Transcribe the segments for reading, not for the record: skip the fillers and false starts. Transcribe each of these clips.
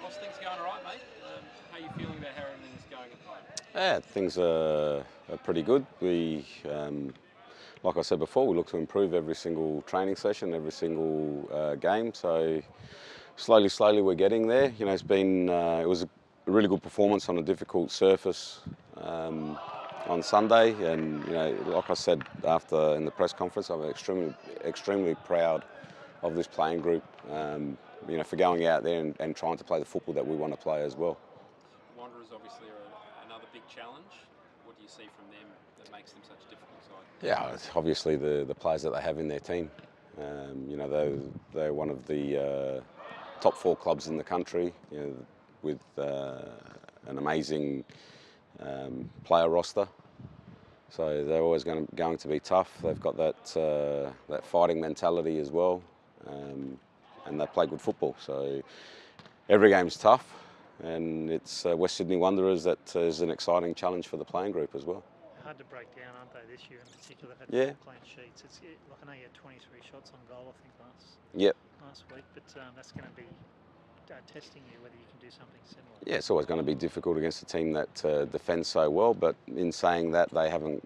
How's things going all right, mate? How are you feeling about how everything's going at the moment? Yeah, things are pretty good. Like I said before, we look to improve every single training session, every single game. So slowly we're getting there. You know, it was a really good performance on a difficult surface on Sunday, and you know, like I said after in the press conference, I'm extremely proud of this playing group. You know, for going out there and trying to play the football that we want to play as well. Wanderers obviously are another big challenge. What do you see from them that makes them such a difficult side? Yeah, it's obviously the players that they have in their team. You know, they're one of the top 4 clubs in the country, you know, with an amazing player roster. So they're always going to be tough. They've got that fighting mentality as well, and they play good football. So every game's tough, and it's West Sydney Wanderers that is an exciting challenge for the playing group as well. Hard to break down, aren't they, this year in particular? They've had 4 clean sheets. Like I know you had 23 shots on goal, I think, last week, but that's going to be testing you whether you can do something similar. Yeah, it's always going to be difficult against a team that defends so well, but in saying that, they haven't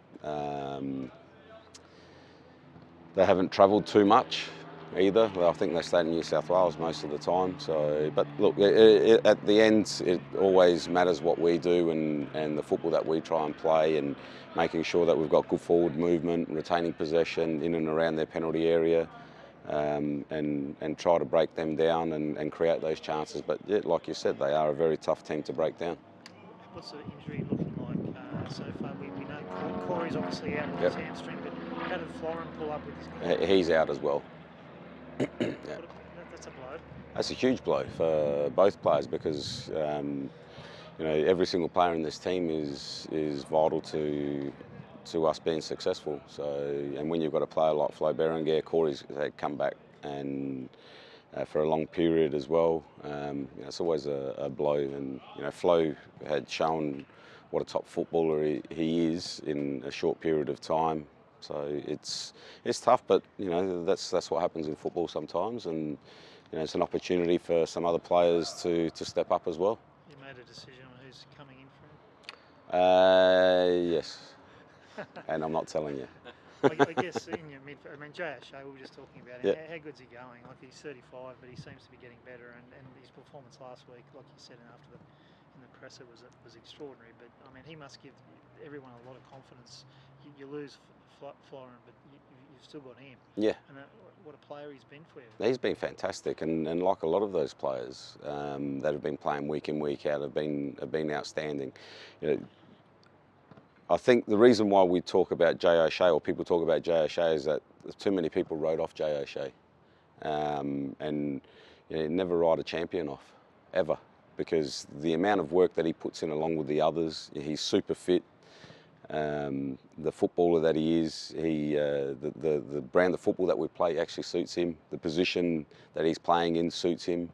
travelled too much either. I think they stayed in New South Wales most of the time. So, but look, at the end, it always matters what we do and the football that we try and play, and making sure that we've got good forward movement, retaining possession in and around their penalty area, and try to break them down and create those chances. But yeah, like you said, they are a very tough team to break down. What's the injury looking like so far? We know Corey's obviously out with his hamstring, but how did Florin pull up with his knee? He's out as well. Yeah. That's a blow. That's a huge blow for both players, because you know, every single player in this team is vital to us being successful. So, and when you've got a player like 𝗁𝗁𝗵 𝗗𝗲𝘁, Corey's come back and for a long period as well. You know, it's always a blow, and you know, Flo had shown what a top footballer he is in a short period of time. So it's tough, but you know, that's what happens in football sometimes, and you know, it's an opportunity for some other players to step up as well. You made a decision on who's coming in for him? Yes, and I'm not telling you. I guess in your midfield, I mean, 𝗁𝗁𝗁𝗶, we were just talking about him. How good's he going? Like, he's 35, but he seems to be getting better, and his performance last week, like you said, in the presser was extraordinary. But I mean, he must give everyone a lot of confidence. You lose Florin, but you've still got him. Yeah. And what a player he's been for you. He's been fantastic, and like a lot of those players that have been playing week in, week out have been outstanding. You know, I think the reason why we talk about 𝗁𝗁𝗁𝗁, or people talk about 𝗁𝗁𝗁𝗁, is that too many people wrote off 𝗁𝗁𝗁𝗁, and you know, never write a champion off, ever, because the amount of work that he puts in along with the others, he's super fit. The footballer that he is, the brand of football that we play actually suits him. The position that he's playing in suits him.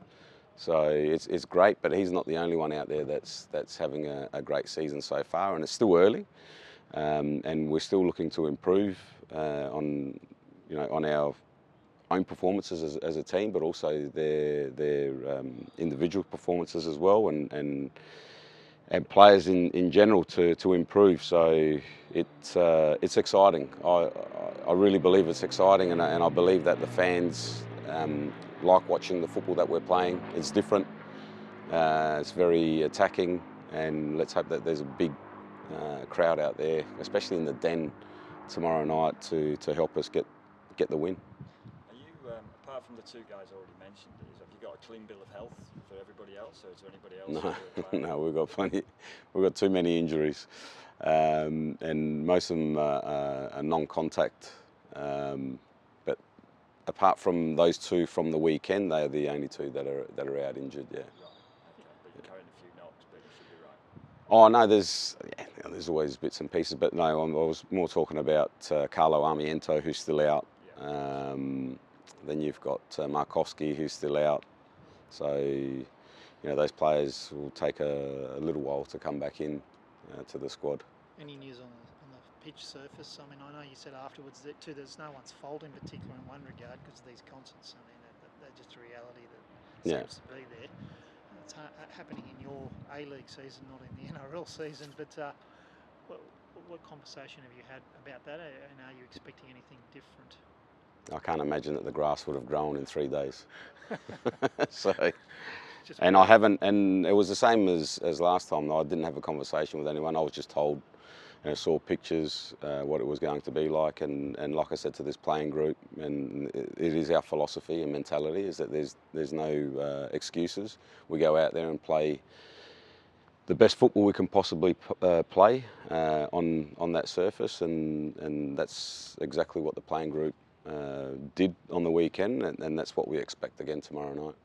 So it's great, but he's not the only one out there that's having a great season so far, and it's still early, and we're still looking to improve on our own performances as a team, but also their individual performances as well, and players in general to improve. So it's exciting. I really believe it's exciting, and I believe that the fans like watching the football that we're playing. It's different. It's very attacking, and let's hope that there's a big crowd out there, especially in the Den tomorrow night, to help us get the win. Are you, apart from the 2 guys already mentioned, have you got a clean bill of health for everybody else, or is there anybody else? No, we've got plenty. We've got too many injuries, and most of them are non-contact. But apart from those 2 from the weekend, they are the only 2 that are out injured. Yeah. Right. Okay. But you're carrying a few knocks, but you should be right. Oh no, there's always bits and pieces, but no, I was more talking about 𝗁𝗁𝗁𝗁𝗁 𝗁𝗁𝗁𝗁 who's still out. Then you've got Markowski, who's still out. So, you know, those players will take a little while to come back in to the squad. Any news on the pitch surface? I mean, I know you said afterwards that too, there's no one's fault in particular in one regard because of these concerts. I mean, they're just a reality that seems to be there. It's happening in your A-League season, not in the NRL season, but what conversation have you had about that, and are you expecting anything different? I can't imagine that the grass would have grown in 3 days. So, Just and I haven't, and it was the same as last time. I didn't have a conversation with anyone. I was just told, saw pictures, what it was going to be like, and like I said to this playing group, and it is our philosophy and mentality is that there's no excuses. We go out there and play the best football we can possibly play on that surface, and that's exactly what the playing group did on the weekend, and that's what we expect again tomorrow night.